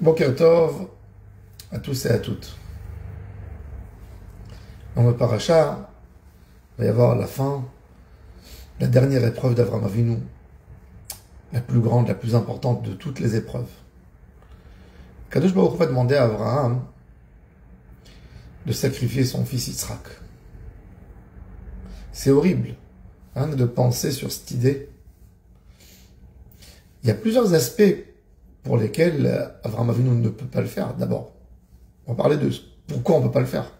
Boker Tov à tous et à toutes. Dans le paracha, il va y avoir la fin, la dernière épreuve d'Avraham Avinu, la plus grande, la plus importante de toutes les épreuves. Kadosh Baruch Hu va demander à Abraham de sacrifier son fils Yitzhak. C'est horrible de penser sur cette idée. Il y a plusieurs aspects pour lesquels Avraham Avinu ne peut pas le faire. D'abord, on va parler de pourquoi on ne peut pas le faire.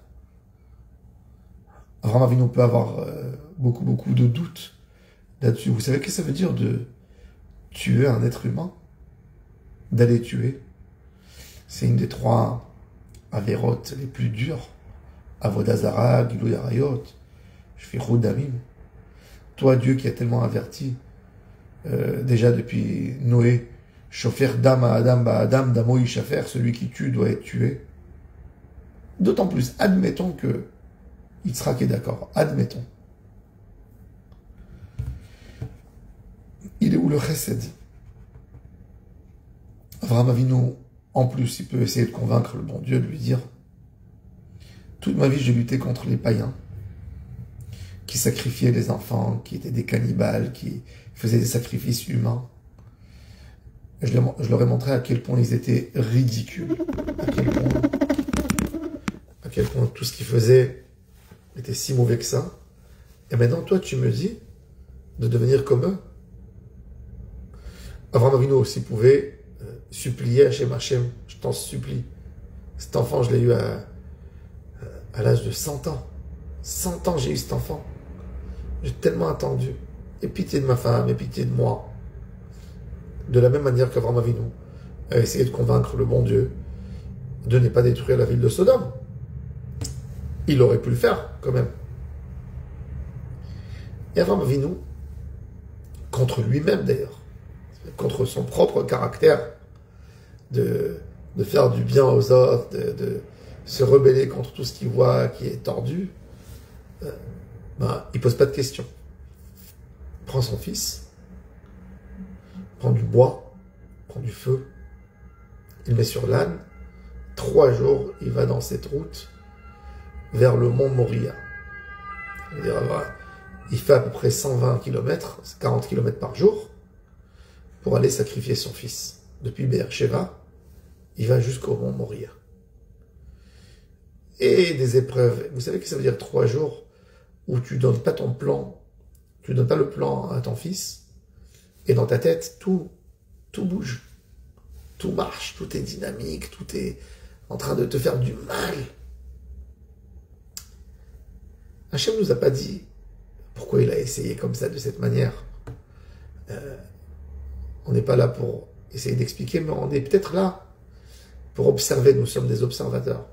Avraham Avinu peut avoir beaucoup de doutes là-dessus. Vous savez ce que ça veut dire de tuer un être humain? D'aller tuer. C'est une des trois avérotes les plus dures. Avodah Zara, Gilui Arayot, Shfichut Damim. Toi, Dieu qui a tellement averti, déjà depuis Noé, Shofer Dam à Adam, Adam, Damo Ishafer, celui qui tue doit être tué. D'autant plus, admettons que Yitzhak est d'accord, admettons. Il est où le chesed? Avraham Avinu, en plus, il peut essayer de convaincre le bon Dieu, de lui dire « Toute ma vie, j'ai lutté contre les païens, qui sacrifiaient les enfants, qui étaient des cannibales, qui faisaient des sacrifices humains. Je leur ai montré à quel point ils étaient ridicules, à quel point tout ce qu'ils faisaient était si mauvais que ça. Et maintenant, toi, tu me dis de devenir comme eux. » Avraham Avinu aussi pouvait supplier Hachem, Hachem, je t'en supplie. Cet enfant, je l'ai eu à l'âge de 100 ans. 100 ans, j'ai eu cet enfant. J'ai tellement attendu. Aie pitié de ma femme, aie pitié de moi. De la même manière qu'Avraham Avinu a essayé de convaincre le bon Dieu de ne pas détruire la ville de Sodome. Il aurait pu le faire, quand même. Et Avraham Avinu, contre lui-même d'ailleurs, contre son propre caractère de faire du bien aux autres, de se rebeller contre tout ce qu'il voit qui est tordu, il pose pas de questions. Il prend son fils, prend du bois, prend du feu, il met sur l'âne, 3 jours, il va dans cette route vers le mont Moria. Il fait à peu près 120 km, 40 km par jour, pour aller sacrifier son fils. Depuis Beersheba, il va jusqu'au mont Moria. Et des épreuves. Vous savez que ça veut dire 3 jours où tu donnes pas ton plan, tu donnes pas le plan à ton fils, et dans ta tête, tout bouge, tout marche, tout est dynamique, tout est en train de te faire du mal. Hachem nous a pas dit pourquoi il a essayé comme ça, de cette manière. On n'est pas là pour essayer d'expliquer, mais on est peut-être là pour observer. Nous sommes des observateurs.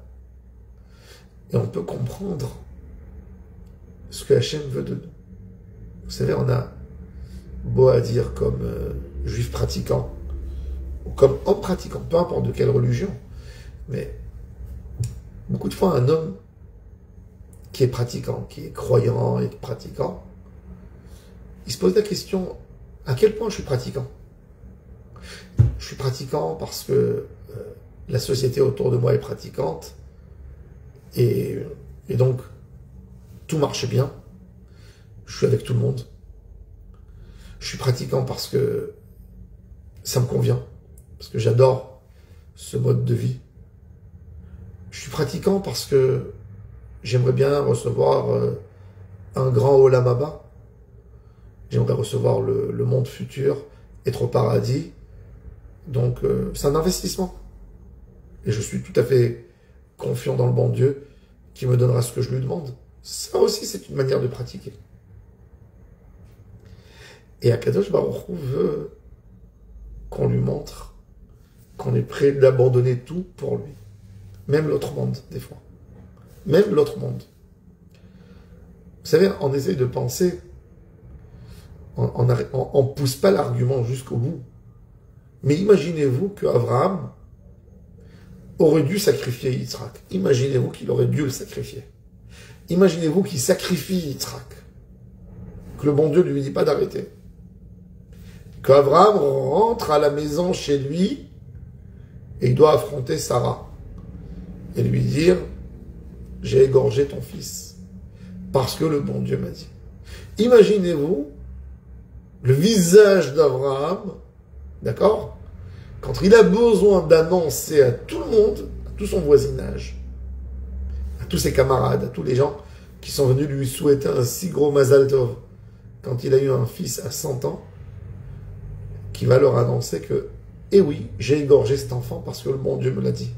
Et on peut comprendre ce que Hachem veut de nous. Vous savez, on a beau à dire comme juif pratiquant, ou comme homme pratiquant, peu importe de quelle religion, mais beaucoup de fois un homme qui est pratiquant, qui est croyant et pratiquant, il se pose la question, à quel point je suis pratiquant? Je suis pratiquant parce que la société autour de moi est pratiquante, et donc tout marche bien, je suis avec tout le monde. Je suis pratiquant parce que ça me convient, parce que j'adore ce mode de vie. Je suis pratiquant parce que j'aimerais bien recevoir un grand Olam Haba. J'aimerais recevoir le monde futur, être au paradis. Donc c'est un investissement. Et je suis tout à fait confiant dans le bon Dieu qui me donnera ce que je lui demande. Ça aussi, c'est une manière de pratiquer. Et Akadosh Baruch Hu veut qu'on lui montre qu'on est prêt d'abandonner tout pour lui. Même l'autre monde, des fois. Même l'autre monde. Vous savez, on essaye de penser, on pousse pas l'argument jusqu'au bout. Mais imaginez-vous qu'Abraham aurait dû sacrifier Yitzhak. Imaginez-vous qu'il aurait dû le sacrifier. Imaginez-vous qu'il sacrifie Yitzhak. Que le bon Dieu ne lui dit pas d'arrêter. Qu'Abraham rentre à la maison chez lui Et il doit affronter Sarah et lui dire, j'ai égorgé ton fils parce que le bon Dieu m'a dit. Imaginez-vous le visage d'Abraham, d'accord, quand il a besoin d'annoncer à tout le monde, à tout son voisinage, à tous ses camarades, à tous les gens qui sont venus lui souhaiter un si gros Mazal Tov, quand il a eu un fils à 100 ans, qui va leur annoncer que, eh oui, j'ai égorgé cet enfant parce que le bon Dieu me l'a dit.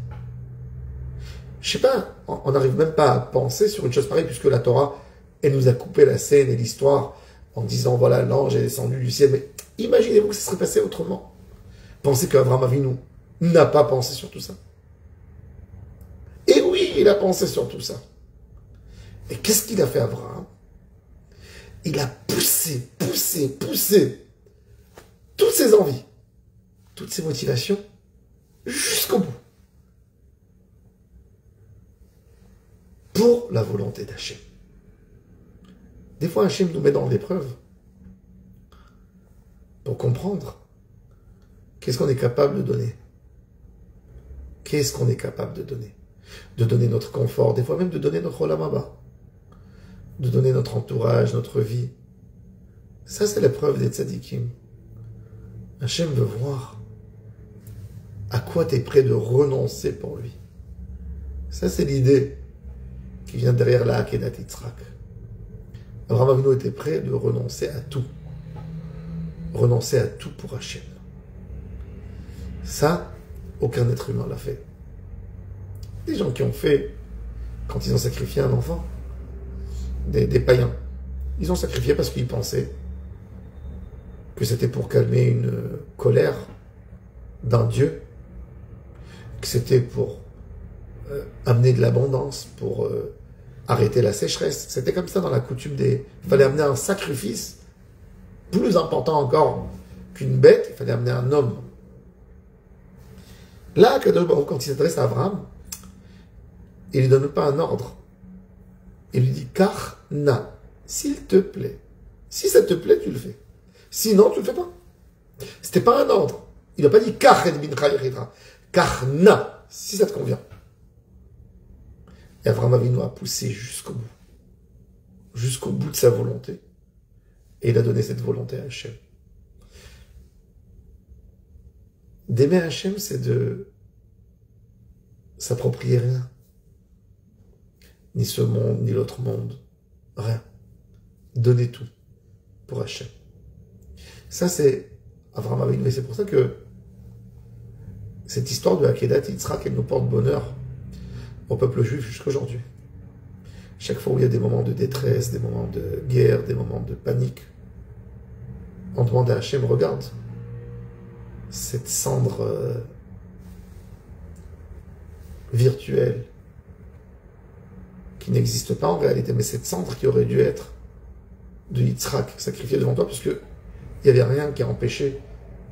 Je sais pas, on n'arrive même pas à penser sur une chose pareille, puisque la Torah, elle nous a coupé la scène et l'histoire en disant, voilà, l'ange est descendu du ciel. Mais imaginez-vous que ça serait passé autrement. Pensez qu'Abraham Avinu n'a pas pensé sur tout ça. Et oui, il a pensé sur tout ça. Et qu'est-ce qu'il a fait, Abraham? Il a poussé toutes ses envies, toutes ses motivations, jusqu'au bout. Pour la volonté d'Hachem. Des fois, Hachem nous met dans l'épreuve pour comprendre qu'est-ce qu'on est capable de donner. Qu'est-ce qu'on est capable de donner? De donner notre confort, des fois même de donner notre olam haba, de donner notre entourage, notre vie. Ça, c'est l'épreuve des tzadikim. Hachem veut voir à quoi tu es prêt de renoncer pour lui. Ça, c'est l'idée qui vient derrière la Akedat Yitzhak. Abraham Avinu était prêt de renoncer à tout. Renoncer à tout pour Hachem. Ça, aucun être humain l'a fait. Les gens qui ont fait, quand ils ont sacrifié un enfant, des païens, ils ont sacrifié parce qu'ils pensaient que c'était pour calmer une colère d'un Dieu, que c'était pour amener de l'abondance, pour arrêter la sécheresse. C'était comme ça dans la coutume des... Il fallait amener un sacrifice, plus important encore qu'une bête, il fallait amener un homme. Là, quand il s'adresse à Abraham, il ne lui donne pas un ordre. Il lui dit, car na, s'il te plaît. Si ça te plaît, tu le fais. Sinon, tu le fais pas. C'était pas un ordre. Il n'a pas dit, car na, si ça te convient. Et Abraham Avinu a poussé jusqu'au bout de sa volonté. Et il a donné cette volonté à Hachem. D'aimer Hachem, c'est de s'approprier rien. Ni ce monde, ni l'autre monde. Rien. Donner tout pour Hachem. Ça, c'est Abraham Avinu. Et c'est pour ça que cette histoire de Akedat Yitzhak, elle nous porte bonheur au peuple juif jusqu'aujourd'hui. Chaque fois où il y a des moments de détresse, des moments de guerre, des moments de panique, on demande à Hachem, regarde, cette cendre virtuelle qui n'existe pas en réalité, mais cette cendre qui aurait dû être de Yitzhak sacrifié devant toi, puisque il n'y avait rien qui a empêché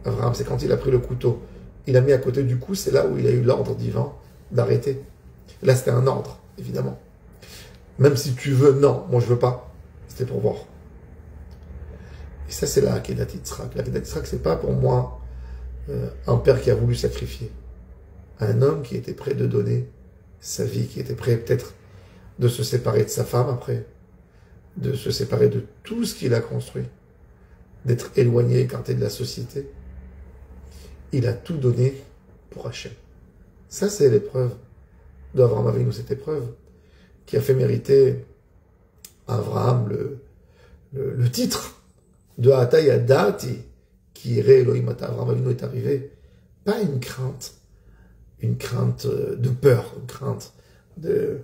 Abraham. C'est quand il a pris le couteau, il a mis à côté du cou, c'est là où il a eu l'ordre divin d'arrêter. Là, c'était un ordre, évidemment. Même si tu veux, non, moi je veux pas. C'était pour voir. Et ça, c'est la Akedat Yitzhak. La Akedat Yitzhak, c'est pas pour moi un père qui a voulu sacrifier. Un homme qui était prêt de donner sa vie, qui était prêt peut-être de se séparer de sa femme après, de se séparer de tout ce qu'il a construit, d'être éloigné, écarté de la société. Il a tout donné pour Hachem. Ça, c'est l'épreuve d'Abraham Avinu, cette épreuve qui a fait mériter à Abraham le titre de Ataya Dati, qui irait Elohim Ata. Abraham Avinu est arrivé, pas une crainte de peur, une crainte de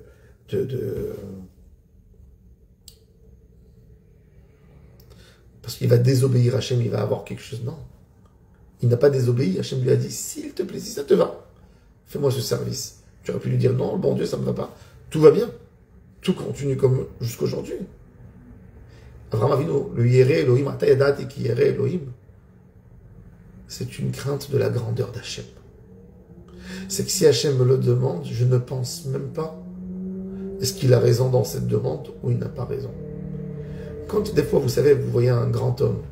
parce qu'il va désobéir à Hachem, il va avoir quelque chose. Non. Il n'a pas désobéi. Hachem lui a dit, s'il te plaît, si ça te va, fais-moi ce service. Tu aurais pu lui dire, non, le bon Dieu, ça ne me va pas. Tout va bien. Tout continue comme jusqu'aujourd'hui. Abraham Avinu, le Yéré Elohim, Atayadat et qui Yéré Elohim, c'est une crainte de la grandeur d'Hachem. C'est que si Hachem me le demande, je ne pense même pas est-ce qu'il a raison dans cette demande ou il n'a pas raison. Quand des fois, vous savez, vous voyez un grand homme,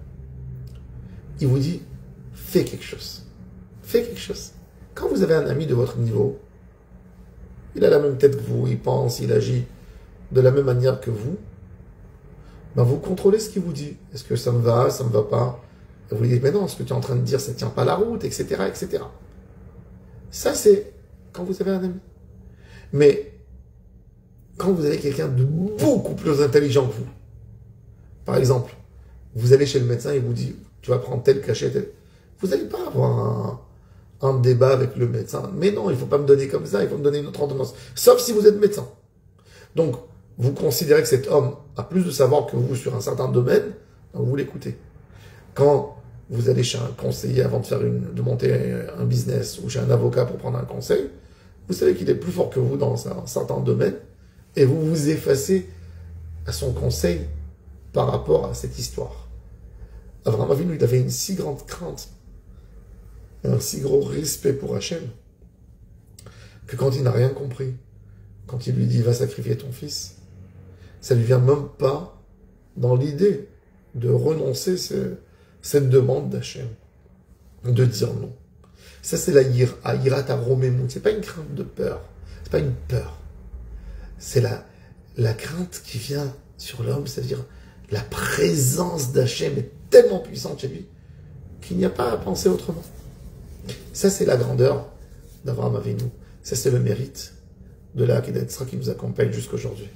il vous dit, fais quelque chose. Fais quelque chose. Quand vous avez un ami de votre niveau, il a la même tête que vous, il pense, il agit de la même manière que vous, ben vous contrôlez ce qu'il vous dit. Est-ce que ça me va pas? Et vous lui dites, mais non, ce que tu es en train de dire, ça ne tient pas la route, etc., etc. Ça, c'est quand vous avez un ami. Mais quand vous avez quelqu'un de beaucoup plus intelligent que vous, par exemple, vous allez chez le médecin et il vous dit, tu vas prendre tel cachet, tel... Vous n'allez pas avoir un débat avec le médecin. Mais non, il ne faut pas me donner comme ça, il faut me donner une autre ordonnance. Sauf si vous êtes médecin. Donc, vous considérez que cet homme a plus de savoir que vous sur un certain domaine, donc vous l'écoutez. Quand vous allez chez un conseiller avant de monter un business ou chez un avocat pour prendre un conseil, vous savez qu'il est plus fort que vous dans un certain domaine et vous vous effacez à son conseil par rapport à cette histoire. Abraham Avinu, il avait une si grande crainte, un si gros respect pour Hachem, que quand il n'a rien compris, quand il lui dit « va sacrifier ton fils », ça ne lui vient même pas dans l'idée de renoncer cette demande d'Hachem, de dire non. Ça, c'est la yirat aromemut. C'est pas une crainte de peur. C'est pas une peur. C'est la crainte qui vient sur l'homme, c'est-à-dire la présence d'Hachem est tellement puissante chez lui qu'il n'y a pas à penser autrement. Ça, c'est la grandeur d'Abraham Avinu. Ça, c'est le mérite de la Akedat Yitzhak qui nous accompagne jusqu'aujourd'hui.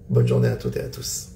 Bonne journée à toutes et à tous.